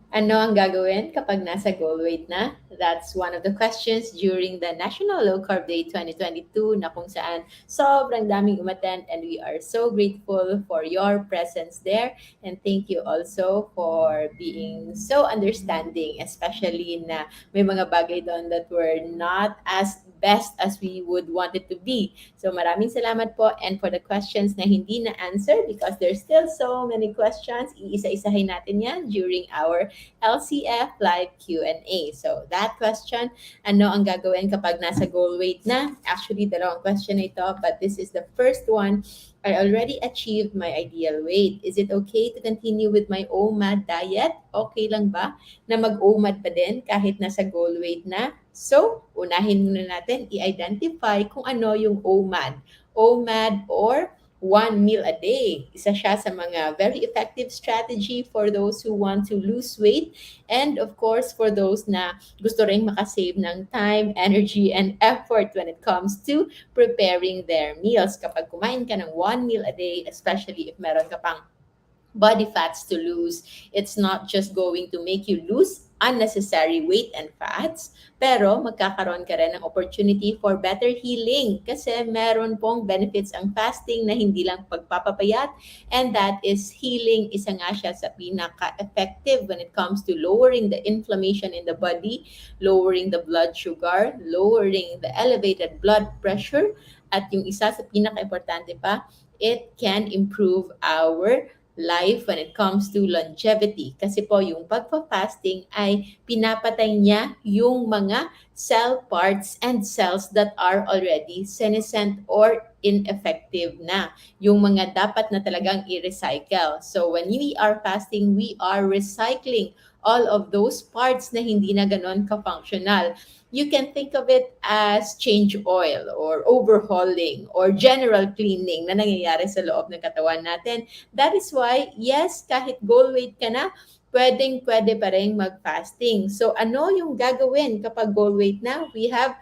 Ano ang gagawin kapag nasa goal weight na? That's one of the questions during the National Low Carb Day 2022 na kung saan sobrang daming umattend and we are so grateful for your presence there. And thank you also for being so understanding, especially na may mga bagay doon that were not as best as we would want it to be. So maraming salamat po and for the questions na hindi na answer because there's still so many questions, iisa-isahin natin yan during our LCF Live Q&A. So that question, ano ang gagawin kapag nasa goal weight na? Actually, dalawang question na ito, but this is the first one. I already achieved my ideal weight. Is it okay to continue with my OMAD diet? Okay lang ba na mag-OMAD pa din kahit nasa goal weight na? So, unahin muna natin i-identify kung ano yung OMAD. OMAD or one meal a day. Isa siya sa mga very effective strategy for those who want to lose weight and of course for those na gusto ring makasave ng time, energy, and effort when it comes to preparing their meals. Kapag kumain ka ng one meal a day, especially if meron ka pang body fats to lose. It's not just going to make you lose unnecessary weight and fats, pero magkakaroon ka rin ng opportunity for better healing kasi meron pong benefits ang fasting na hindi lang pagpapapayat and that is healing. Isa nga siya sa pinaka-effective when it comes to lowering the inflammation in the body, lowering the blood sugar, lowering the elevated blood pressure, at yung isa sa pinaka-importante pa, it can improve our life when it comes to longevity. Kasi po yung pagpa-fasting ay pinapatay niya yung mga cell parts and cells that are already senescent or ineffective na. Yung mga dapat na talagang i-recycle. So when we are fasting, we are recycling all of those parts na hindi na ganon ka-functional. You can think of it as change oil or overhauling or general cleaning na nangyayari sa loob ng katawan natin. That is why, yes, kahit goal weight ka na, pwede pa rin mag-fasting. So ano yung gagawin kapag goal weight na? We have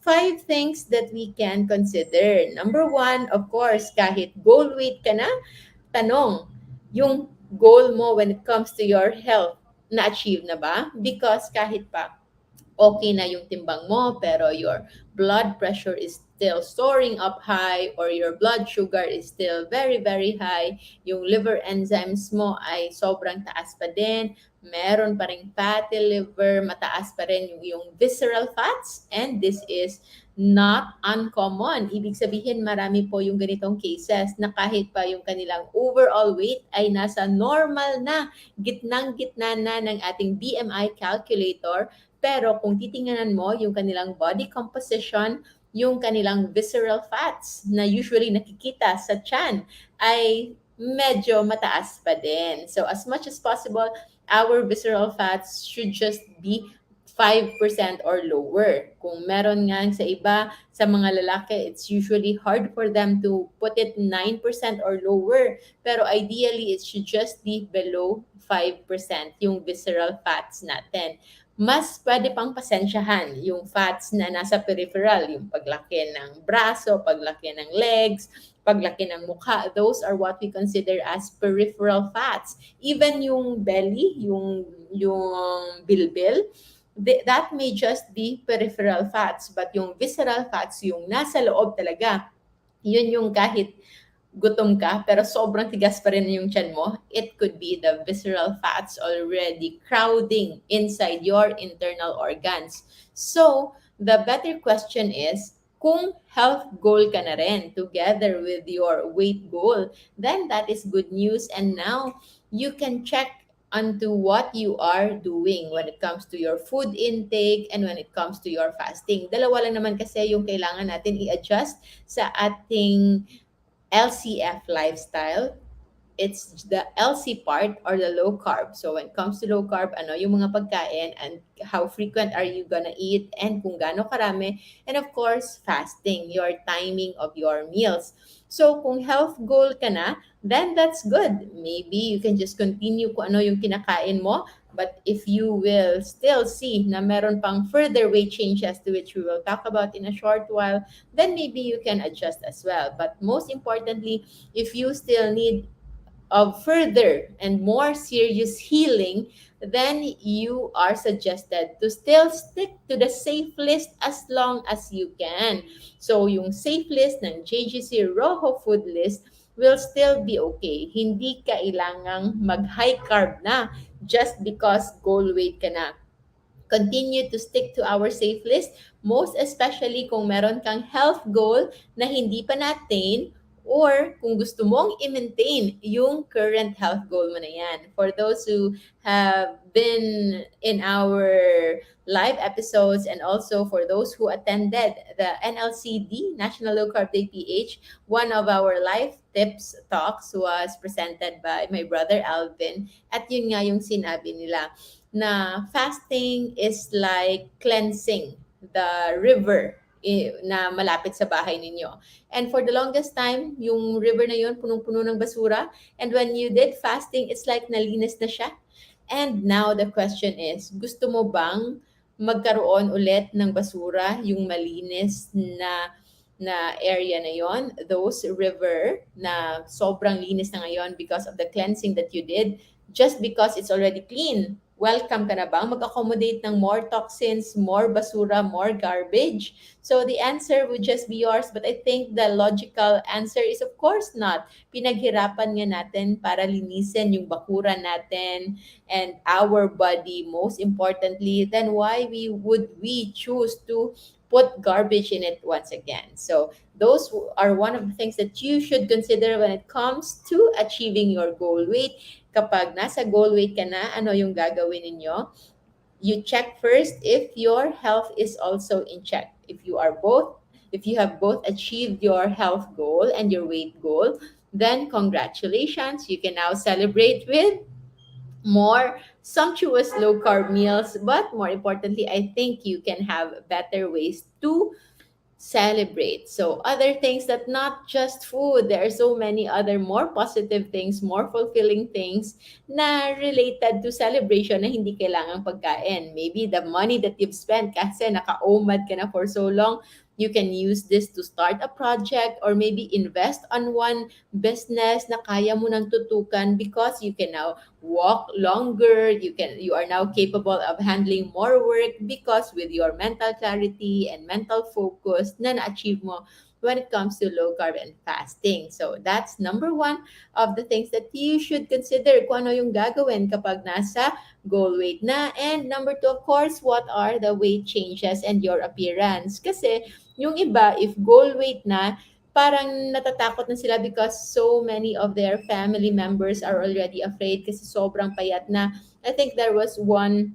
5 things that we can consider. Number one, of course, kahit goal weight ka na, tanong, yung goal mo when it comes to your health, na-achieve na ba? Because kahit pa okay na yung timbang mo pero your blood pressure is still soaring up high or your blood sugar is still very, very high, yung liver enzymes mo ay sobrang taas pa din, meron pa rin fatty liver, mataas pa rin yung visceral fats, and this is not uncommon. Ibig sabihin, marami po yung ganitong cases na kahit pa yung kanilang overall weight ay nasa normal na, gitnang-gitna na ng ating BMI calculator, pero kung titingnan mo yung kanilang body composition, yung kanilang visceral fats na usually nakikita sa tiyan ay medyo mataas pa din. So as much as possible, our visceral fats should just be 5% or lower. Kung meron nga sa iba, sa mga lalaki, it's usually hard for them to put it 9% or lower. Pero ideally, it should just be below 5% yung visceral fats natin. Mas pwede pang pasensyahan yung fats na nasa peripheral, yung paglaki ng braso, paglaki ng legs, paglaki ng mukha. Those are what we consider as peripheral fats. Even yung belly, yung bilbil, that may just be peripheral fats, but yung visceral fats, yung nasa loob talaga, yun yung kahit gutom ka pero sobrang tigas pa rin yung tiyan mo, it could be the visceral fats already crowding inside your internal organs. So, the better question is, kung health goal ka na rin together with your weight goal, then that is good news and now you can check onto what you are doing when it comes to your food intake and when it comes to your fasting. Dalawa lang naman kasi yung kailangan natin i-adjust sa ating LCF lifestyle. It's the LC part or the low carb. So when it comes to low carb, ano yung mga pagkain and how frequent are you gonna eat and kung gaano karami. And of course, fasting, your timing of your meals. So kung health goal ka na, then that's good. Maybe you can just continue kung ano yung kinakain mo. But if you will still see na meron pang further weight changes to which we will talk about in a short while, then maybe you can adjust as well. But most importantly, if you still need of further and more serious healing, then you are suggested to still stick to the safe list as long as you can. So yung safe list ng JGC Rojo food list will still be okay. Hindi kailangang mag-high carb na just because goal weight ka na. Continue to stick to our safe list, most especially kung meron kang health goal na hindi pa na-attain or kung gusto mong i-maintain yung current health goal mo na yan. For those who have been in our live episodes and also for those who attended the NLCD, National Low Carb Day PH, one of our life tips talks was presented by my brother Alvin at yun nga yung sinabi nila na fasting is like cleansing the river na malapit sa bahay ninyo. And for the longest time, yung river na yun, punong-puno ng basura. And when you did fasting, it's like nalinis na siya. And now the question is, gusto mo bang magkaroon ulit ng basura, yung malinis na area na yon, those river na sobrang linis na ngayon because of the cleansing that you did, just because it's already clean. Welcome ka na bang mag-accommodate ng more toxins, more basura, more garbage? So the answer would just be yours, but I think the logical answer is of course not. Pinaghirapan nga natin para linisin yung bakura natin and our body most importantly, then why would we choose to put garbage in it once again? So those are one of the things that you should consider when it comes to achieving your goal weight. Kapag nasa goal weight ka na, ano yung gagawin ninyo? You check first if your health is also in check. If you have both achieved your health goal and your weight goal, then congratulations, you can now celebrate with more sumptuous low carb meals. But more importantly, I think you can have better ways to celebrate. So other things that not just food, there are so many other more positive things, more fulfilling things na related to celebration na hindi kailangang pagkain. Maybe the money that you've spent kasi naka-OMAD ka na for so long, you can use this to start a project or maybe invest on one business na kaya mo nang tutukan because you can now walk longer, you are now capable of handling more work because with your mental clarity and mental focus na na-achieve mo when it comes to low carb and fasting. So that's number one of the things that you should consider kung ano yung gagawin kapag nasa goal weight na. And number two, of course, what are the weight changes and your appearance? Kasi yung iba, if goal weight na, parang natatakot na sila because so many of their family members are already afraid kasi sobrang payat na. I think there was one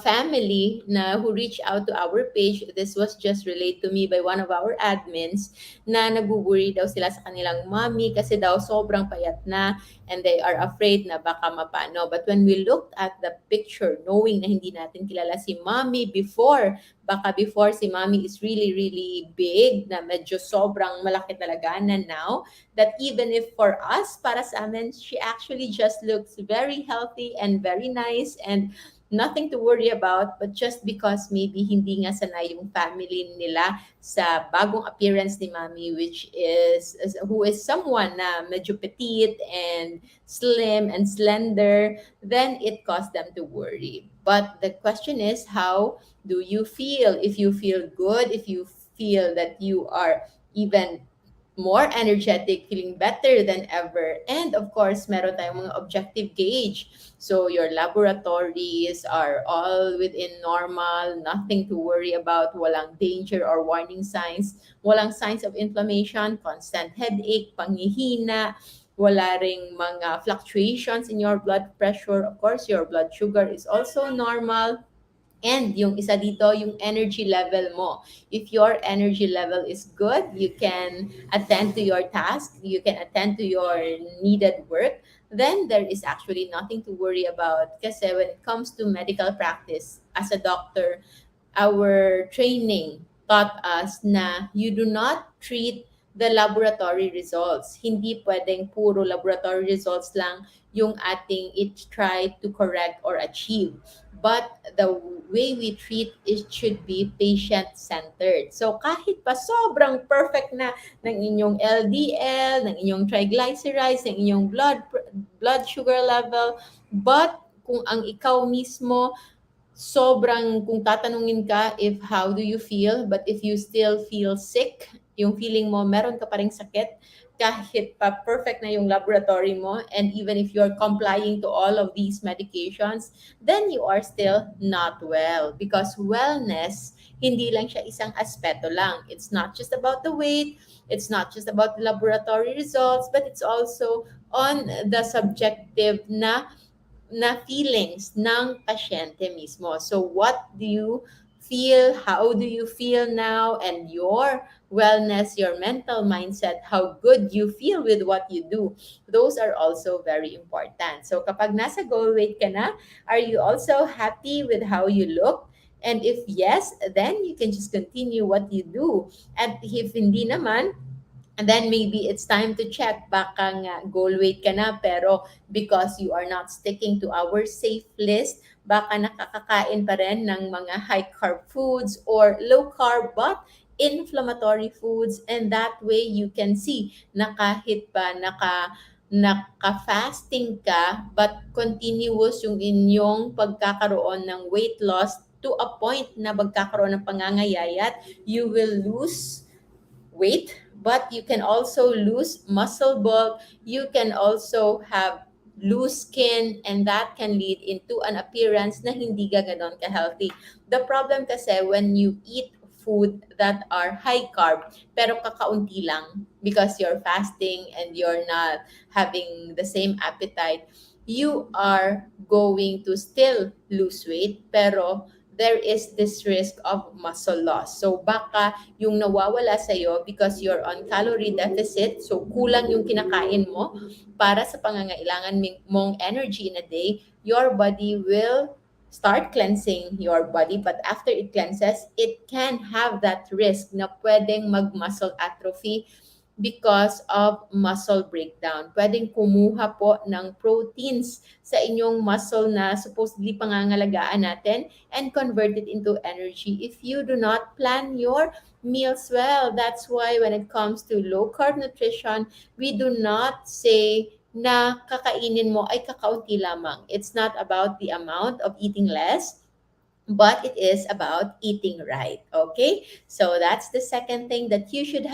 family na who reached out to our page. This was just relayed to me by one of our admins na naguguri daw sila sa kanilang mommy kasi daw sobrang payat na and they are afraid na baka mapano. But when we looked at the picture, knowing na hindi natin kilala si mommy before, baka before si mommy is really, really big, na medyo sobrang malaki talaga na now, that even if for us, para sa amin, she actually just looks very healthy and very nice and nothing to worry about, but just because maybe hindi nga sanay yung family nila sa bagong appearance ni Mami, which is who is someone na medyo petite and slim and slender, then it caused them to worry. But the question is, how do you feel? If you feel good, if you feel that you are even more energetic, feeling better than ever. And of course, meron tayong mga objective gauge. So your laboratories are all within normal, nothing to worry about, walang danger or warning signs, walang signs of inflammation, constant headache, panghihina, wala ring mga fluctuations in your blood pressure. Of course, your blood sugar is also normal. And yung isa dito, yung energy level mo. If your energy level is good, you can attend to your task, you can attend to your needed work, then there is actually nothing to worry about. Kasi when it comes to medical practice, as a doctor, our training taught us na you do not treat the laboratory results. Hindi pwedeng puro laboratory results lang yung ating it try to correct or achieve. but the way we treat it should be patient-centered. So kahit pa sobrang perfect na ng inyong LDL, ng inyong triglycerides, ng inyong blood sugar level, but kung ang ikaw mismo sobrang kung tatanungin ka if how do you feel, but if you still feel sick, yung feeling mo meron ka pa ring sakit, kahit pa perfect na yung laboratory mo, and even if you're complying to all of these medications, then you are still not well. Because wellness, hindi lang siya isang aspeto lang. It's not just about the weight, it's not just about the laboratory results, but it's also on the subjective na feelings ng pasyente mismo. So what do you feel? How do you feel now? And your wellness, your mental mindset, how good you feel with what you do. Those are also very important. So kapag nasa goal weight ka na, are you also happy with how you look? And if yes, then you can just continue what you do. At if hindi naman, and then maybe it's time to check, baka nga goal weight ka na pero because you are not sticking to our safe list, baka nakakakain pa rin ng mga high carb foods or low carb but inflammatory foods, and that way you can see na kahit pa naka-fasting ka but continuous yung inyong pagkakaroon ng weight loss to a point na magkakaroon ng pangangayayat, you will lose weight, but you can also lose muscle bulk. You can also have loose skin, and that can lead into an appearance na hindi gaganon ka-healthy. The problem kasi when you eat food that are high carb pero kakaunti lang because you're fasting and you're not having the same appetite, you are going to still lose weight pero there is this risk of muscle loss. So baka yung nawawala sa'yo because you're on calorie deficit, so kulang yung kinakain mo para sa pangangailangan mong energy in a day, your body will start cleansing your body, but after it cleanses, it can have that risk na pwedeng mag-muscle atrophy because of muscle breakdown. Pwedeng kumuha po ng proteins sa inyong muscle na supposedly pangangalagaan natin and convert it into energy if you do not plan your meals well. That's why when it comes to low carb nutrition, we do not say na kakainin mo ay kakaunti lamang. It's not about the amount of eating less, but it is about eating right. Okay, so that's the second thing that you should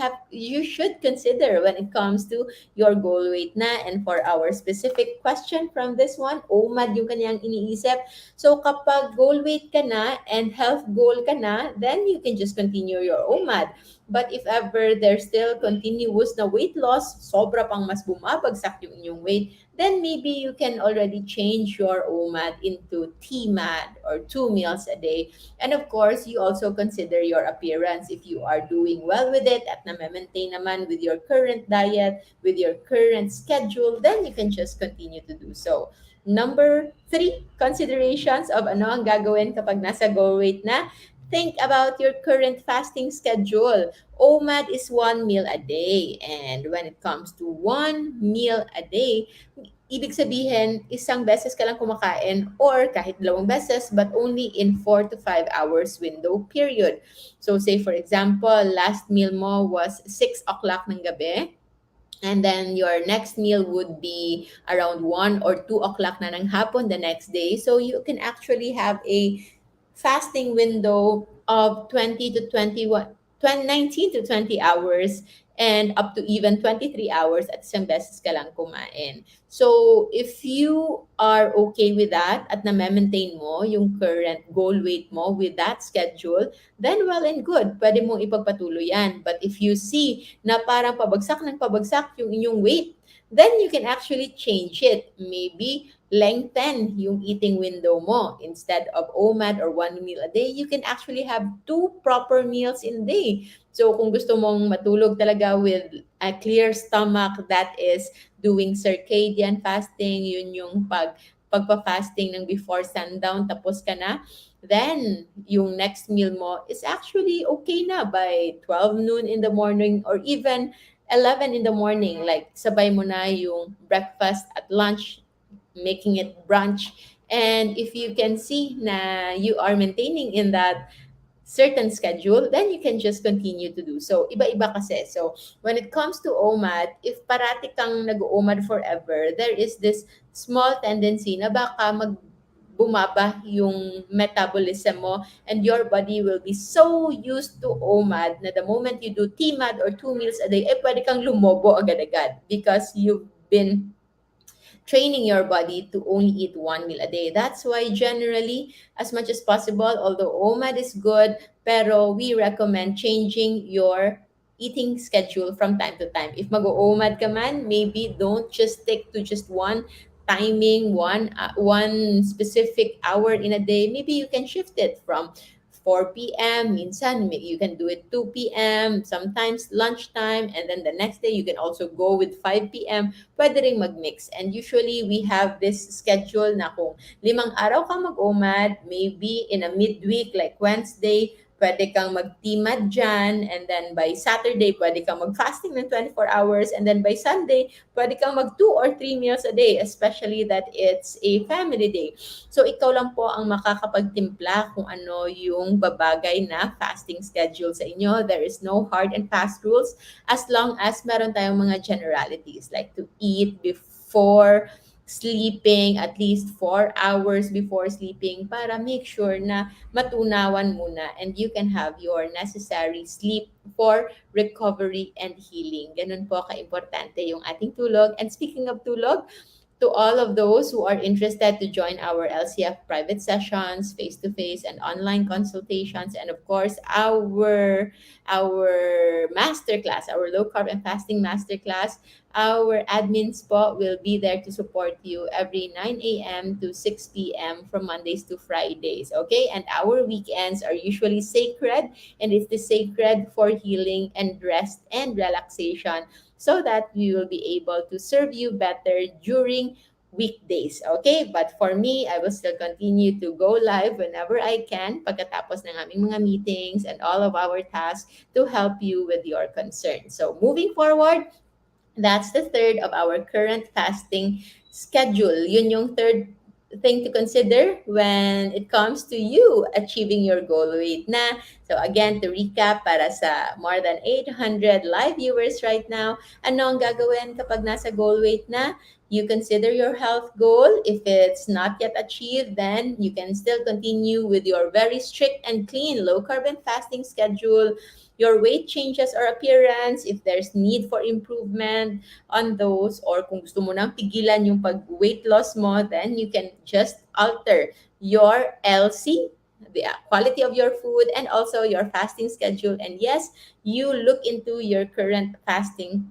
consider when it comes to your goal weight na. And for our specific question from this one, OMAD yung kanyang iniisip. So kapag goal weight ka na and health goal ka na, then you can just continue your OMAD. But if ever there's still continuous na weight loss, sobra pang mas bumabagsak yung inyong weight, then maybe you can already change your OMAD into TMAD or 2 meals a day. And of course, you also consider your appearance. If you are doing well with it at na-maintain naman with your current diet, with your current schedule, then you can just continue to do so. Number 3, considerations of ano ang gagawin kapag nasa goal weight na. Think about your current fasting schedule. OMAD is 1 meal a day. And when it comes to 1 meal a day, ibig sabihin, isang beses ka lang kumakain or kahit 2 beses but only in 4 to 5 hours window period. So say for example, last meal mo was 6 o'clock ng gabi, and then your next meal would be around 1 or 2 o'clock na ng hapon the next day. So you can actually have a fasting window of 20 to 21, 19 to 20 hours and up to even 23 hours at isang beses ka lang kumain. So, if you are okay with that at na-maintain mo yung current goal weight mo with that schedule, then well and good. Pwede mong ipagpatuloy yan. But if you see na parang pabagsak ng pabagsak yung inyong weight, then you can actually change it. Maybe lengthen yung eating window mo. Instead of OMAD or 1 meal a day, you can actually have 2 proper meals in a day. So kung gusto mong matulog talaga with a clear stomach, that is doing circadian fasting, yun yung pagpa-fasting ng before sundown, tapos ka na, then yung next meal mo is actually okay na by 12 noon in the morning or even 11 in the morning. Like sabay mo na yung breakfast at lunch, making it brunch, And if you can see na you are maintaining in that certain schedule, then you can just continue to do so. Iba-iba kasi. So, when it comes to OMAD, if parati kang nag-OMAD forever, there is this small tendency na baka bumaba yung metabolism mo, and your body will be so used to OMAD na the moment you do TMAD or 2 meals a day, pwede kang lumobo agad-agad because you've been training your body to only eat 1 meal a day. That's why generally, as much as possible, although OMAD is good, pero we recommend changing your eating schedule from time to time. If mag-OMAD ka man, maybe don't just stick to just one timing, one specific hour in a day. Maybe you can shift it from 4 p.m. Minsan, you can do it 2 p.m., sometimes lunchtime, and then the next day you can also go with 5 p.m. Pwede ring mag-mix. And usually, we have this schedule na kung 5 araw kang mag-OMAD, maybe in a midweek like Wednesday, pwede kang mag-TMAD dyan, and then by Saturday, pwede kang mag-fasting ng 24 hours, and then by Sunday, pwede kang mag 2 or 3 meals a day, especially that it's a family day. So, ikaw lang po ang makakapagtimpla kung ano yung babagay na fasting schedule sa inyo. There is no hard and fast rules as long as meron tayong mga generalities like to eat before sleeping, at least 4 hours before sleeping para make sure na matunawan muna and you can have your necessary sleep for recovery and healing. Ganun po ka-importante yung ating tulog. And speaking of tulog, to all of those who are interested to join our LCF private sessions, face-to-face and online consultations, and of course our masterclass, our low carb and fasting masterclass, our admins po will be there to support you every 9 a.m. to 6 p.m. from Mondays to Fridays. Okay, and our weekends are usually sacred, and it's the sacred for healing and rest and relaxation so that we will be able to serve you better during weekdays. Okay? But for me, I will still continue to go live whenever I can pagkatapos ng aming mga meetings and all of our tasks to help you with your concerns. So moving forward, that's the third of our current fasting schedule. Yun yung third thing to consider when it comes to you achieving your goal weight na. So again, to recap para sa more than 800 live viewers right now, ano ang gagawin kapag nasa goal weight na? You consider your health goal. If it's not yet achieved, then you can still continue with your very strict and clean low carb and fasting schedule. Your weight changes or appearance, if there's need for improvement on those, or kung gusto mo nang pigilan yung pag-weight loss mo, then you can just alter your LC, the quality of your food, and also your fasting schedule. And yes, you look into your current fasting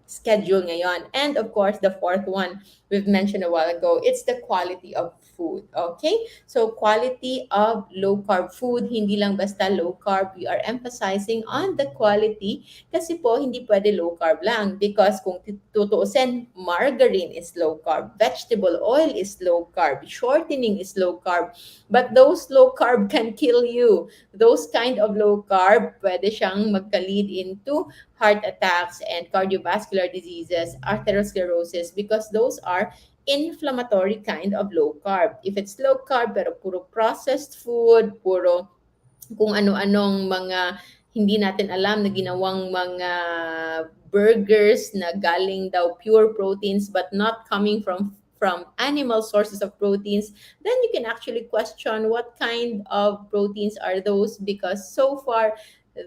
schedule ngayon. And of course, the fourth one we've mentioned a while ago, it's the quality of food. Okay? So, quality of low carb food, hindi lang basta low carb. We are emphasizing on the quality kasi po hindi pwede low carb lang because kung tutuusin, margarine is low carb, vegetable oil is low carb, shortening is low carb. But those low carb can kill you. Those kind of low carb, pwede siyang magka-lead into heart attacks and cardiovascular diseases, atherosclerosis, because those are inflammatory kind of low carb. If it's low carb pero puro processed food, puro kung ano-anong mga hindi natin alam na ginawang mga burgers na galing daw pure proteins but not coming from animal sources of proteins, then you can actually question what kind of proteins are those because so far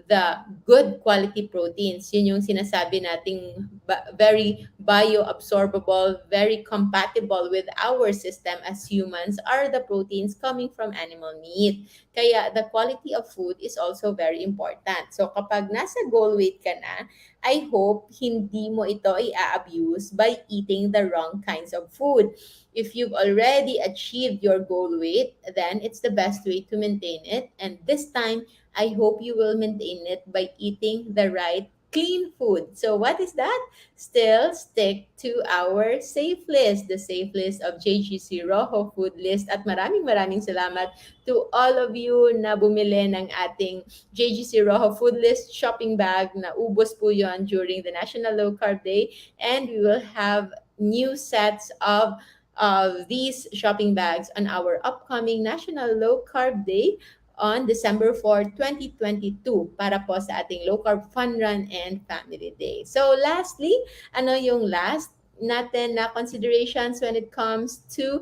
the good quality proteins, yun yung sinasabi nating very bioabsorbable, very compatible with our system as humans are the proteins coming from animal meat. Kaya the quality of food is also very important. So kapag nasa goal weight ka na, I hope hindi mo ito i-abuse by eating the wrong kinds of food. If you've already achieved your goal weight, then it's the best way to maintain it. And this time, I hope you will maintain it by eating the right clean food. So what is that? Still stick to our safe list, the safe list of JGC Rojo food list. At maraming salamat to all of you na bumili ng ating JGC Rojo food list shopping bag na ubos po yon during the National Low Carb Day. And we will have new sets of of these shopping bags on our upcoming National Low Carb Day on December 4, 2022 para po sa ating Low Carb Fun Run and Family Day. So lastly, ano yung last natin na considerations when it comes to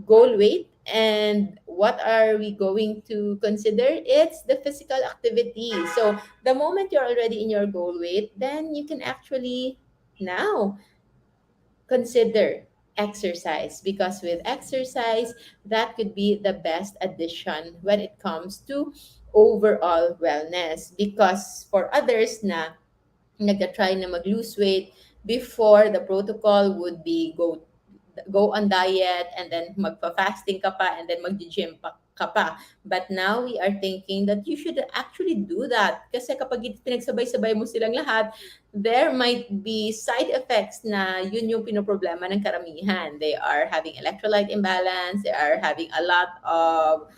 goal weight, and what are we going to consider? It's the physical activity. So the moment you're already in your goal weight, then you can actually now consider exercise, because with exercise, that could be the best addition when it comes to overall wellness. Because for others na nagka-try na mag-lose weight, before the protocol would be go on diet and then magpa-fasting ka pa and then mag-gym pa ka pa. But now we are thinking that you should actually do that. Kasi kapag pinagsabay-sabay mo silang lahat, there might be side effects na yun yung pinoproblema ng karamihan. They are having electrolyte imbalance, they are having a lot of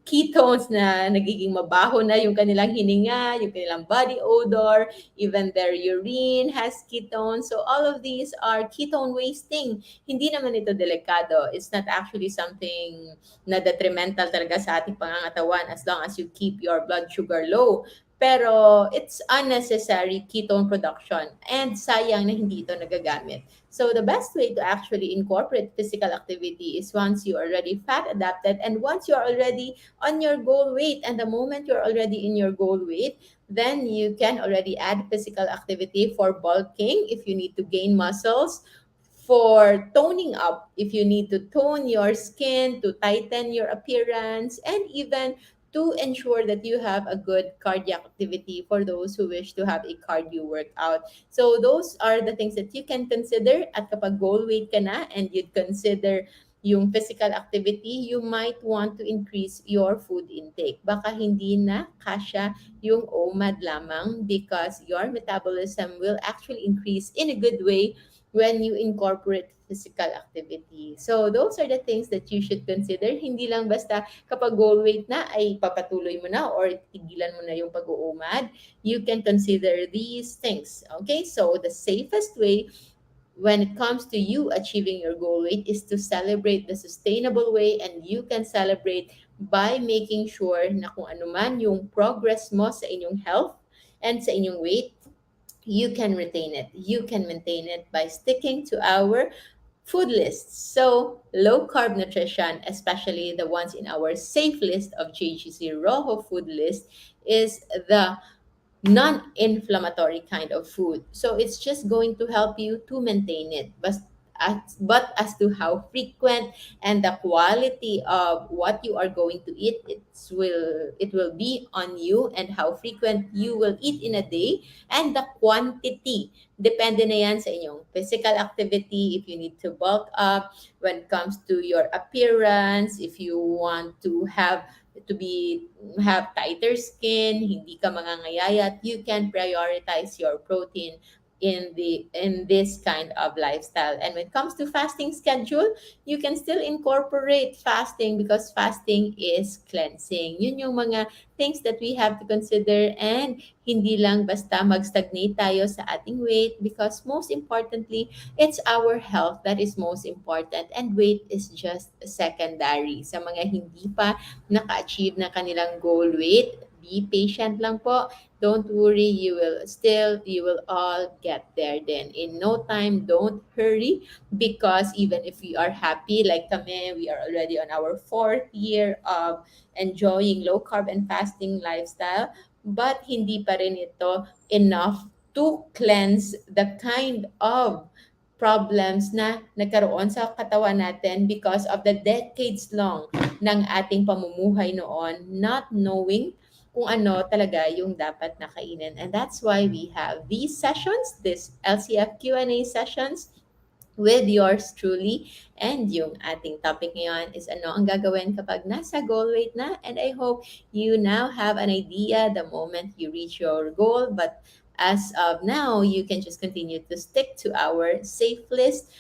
ketones na nagiging mabaho na yung kanilang hininga, yung kanilang body odor, even their urine has ketones. So all of these are ketone wasting. Hindi naman ito delikado. It's not actually something na detrimental talaga sa ating pangangatawan as long as you keep your blood sugar low. Pero it's unnecessary ketone production and sayang na hindi ito nagagamit. So the best way to actually incorporate physical activity is once you are already fat adapted and once you're already on your goal weight. And the moment you're already in your goal weight, then you can already add physical activity for bulking if you need to gain muscles, for toning up if you need to tone your skin, to tighten your appearance, and even to ensure that you have a good cardiac activity for those who wish to have a cardio workout. So those are the things that you can consider. At kapag goal weight ka na and you'd consider yung physical activity, you might want to increase your food intake. Baka hindi na kasya yung OMAD lamang, because your metabolism will actually increase in a good way when you incorporate physical activity. So those are the things that you should consider. Hindi lang basta kapag goal weight na ay papatuloy mo na or tigilan mo na yung pag-uumad. You can consider these things. Okay? So the safest way when it comes to you achieving your goal weight is to celebrate the sustainable way, and you can celebrate by making sure na kung ano man yung progress mo sa inyong health and sa inyong weight, you can retain it. You can maintain it by sticking to our food lists. So, low carb nutrition, especially the ones in our safe list of JGC Rojo food list, is the non-inflammatory kind of food. So it's just going to help you to maintain it. But as to how frequent and the quality of what you are going to eat, it will be on you, and how frequent you will eat in a day, and the quantity. Depende na yan sa inyong physical activity, if you need to bulk up, when it comes to your appearance, if you want to have tighter skin, hindi ka mangangayayat, you can prioritize your protein in this kind of lifestyle. And when it comes to fasting schedule, you can still incorporate fasting, because fasting is cleansing. Yun yung mga things that we have to consider, and hindi lang basta mag-stagnate tayo sa ating weight, because most importantly, it's our health that is most important, and weight is just secondary. Sa mga hindi pa naka-achieve na kanilang goal weight, be patient lang po. Don't worry, you will all get there then. In no time, don't hurry, because even if we are happy, like kami, we are already on our fourth year of enjoying low carb and fasting lifestyle, but hindi pa rin ito enough to cleanse the kind of problems na nagkaroon sa katawan natin because of the decades long ng ating pamumuhay noon, not knowing kung ano talaga yung dapat na kainin. And that's why we have these sessions, this LCF Q&A sessions with yours truly. And yung ating topic ngayon is ano ang gagawin kapag nasa goal weight na. And I hope you now have an idea the moment you reach your goal. But as of now, you can just continue to stick to our safe list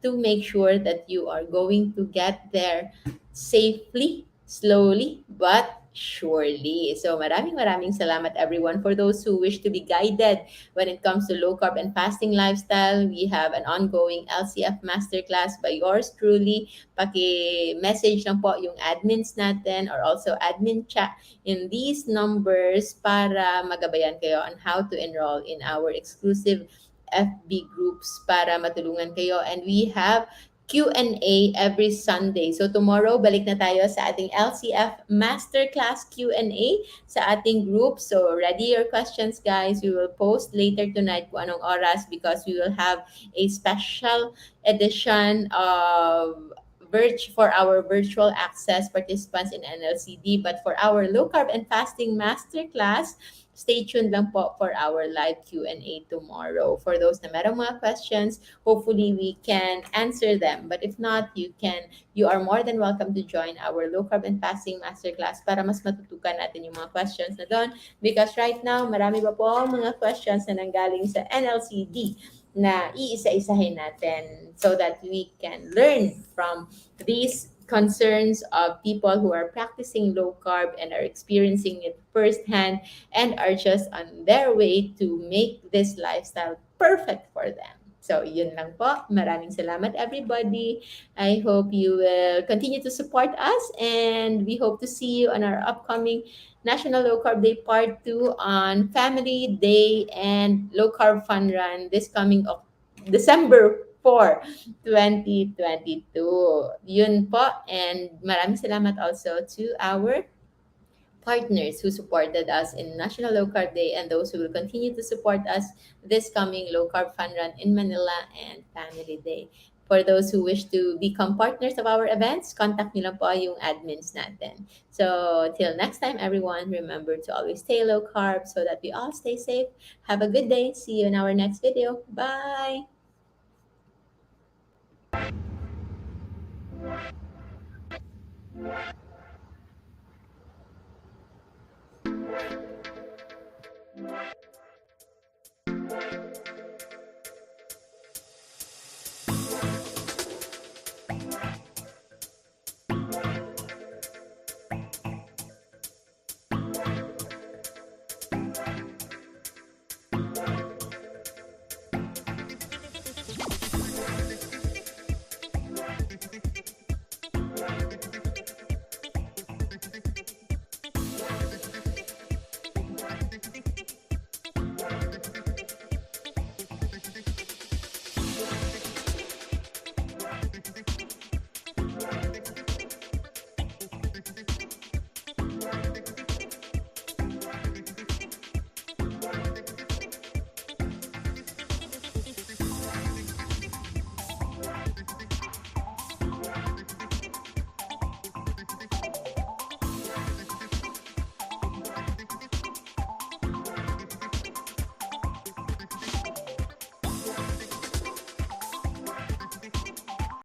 to make sure that you are going to get there safely, slowly, but Surely. So maraming salamat everyone. For those who wish to be guided when it comes to low carb and fasting lifestyle, we have an ongoing LCF masterclass by yours truly. Paki-message lang po yung admins natin or also admin chat in these numbers para magabayan kayo on how to enroll in our exclusive FB groups para matulungan kayo. And we have Q&A every Sunday. So tomorrow, balik na tayo sa ating LCF Masterclass Q&A sa ating group. So ready your questions, guys. We will post later tonight kung anong oras because we will have a special edition of for our virtual access participants in NLCD. But for our low carb and fasting masterclass, stay tuned lang po for our live Q&A tomorrow. For those na merong mga questions, hopefully we can answer them. But if not, you are more than welcome to join our low carb and fasting masterclass para mas matutukan natin yung mga questions na doon. Because right now, marami pa po mga questions na nanggaling sa NLCD na iisa-isahin natin so that we can learn from these concerns of people who are practicing low carb and are experiencing it firsthand and are just on their way to make this lifestyle perfect for them. So, yun lang po. Maraming salamat, everybody. I hope you will continue to support us and we hope to see you on our upcoming National Low Carb Day Part 2 on Family Day and Low Carb Fun Run this coming December 4, 2022. Yun po. And maraming salamat also to our partners who supported us in National Low Carb Day and those who will continue to support us this coming Low Carb Fun Run in Manila and Family Day. For those who wish to become partners of our events, contact nyo lang po yung admins natin. So, till next time, everyone, remember to always stay low carb so that we all stay safe. Have a good day. See you in our next video. Bye!